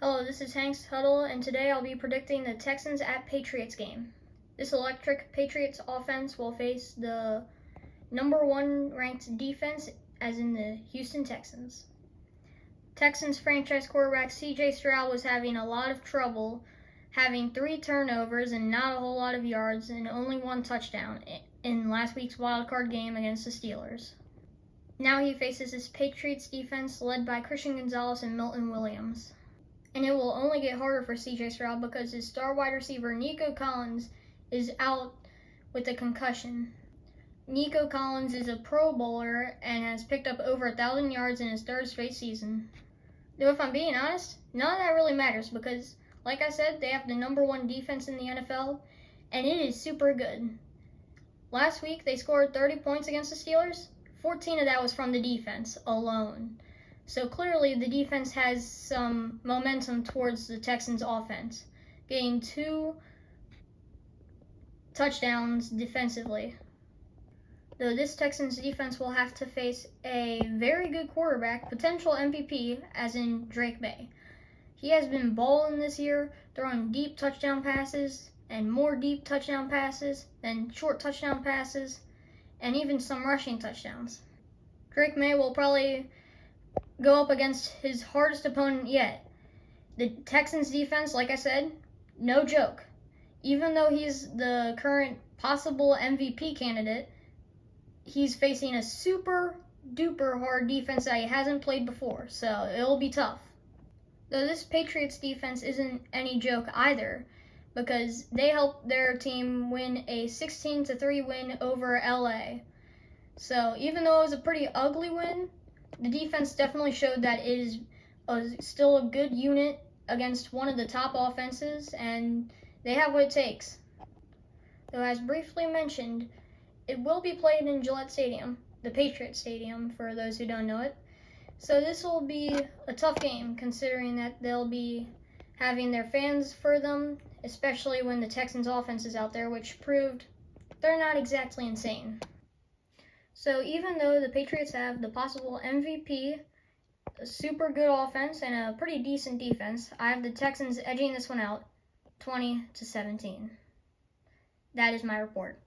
Hello, this is Hank's Huddle, and today I'll be predicting the Texans at Patriots game. This electric Patriots offense will face the number one ranked defense, as in the Houston Texans. Texans franchise quarterback C.J. Stroud was having a lot of trouble, having 3 turnovers and not a whole lot of yards and only 1 touchdown in last week's wildcard game against the Steelers. Now he faces this Patriots defense led by Christian Gonzalez and Milton Williams. And it will only get harder for C.J. Stroud because his star wide receiver Nico Collins is out with a concussion. Nico Collins is a Pro Bowler and has picked up over 1,000 yards in his 3rd straight season. Though if I'm being honest, none of that really matters because, like I said, they have the number 1 defense in the NFL, and it is super good. Last week, they scored 30 points against the Steelers. 14 of that was from the defense alone. So clearly the defense has some momentum towards the Texans offense, getting 2 touchdowns defensively. Though this Texans defense will have to face a very good quarterback, potential MVP, as in Drake May. He has been balling this year, throwing deep touchdown passes and more deep touchdown passes than short touchdown passes, and even some rushing touchdowns. Drake May will probably go up against his hardest opponent yet. The Texans defense, like I said, no joke. Even though he's the current possible MVP candidate, he's facing a super duper hard defense that he hasn't played before, so it'll be tough. Though this Patriots defense isn't any joke either, because they helped their team win a 16-3 win over LA. So even though it was a pretty ugly win, the defense definitely showed that it is still a good unit against one of the top offenses, and they have what it takes. Though, as briefly mentioned, it will be played in Gillette Stadium, the Patriots Stadium, for those who don't know it. So this will be a tough game, considering that they'll be having their fans for them, especially when the Texans offense is out there, which proved they're not exactly insane. So even though the Patriots have the possible MVP, a super good offense, and a pretty decent defense, I have the Texans edging this one out 20-17. That is my report.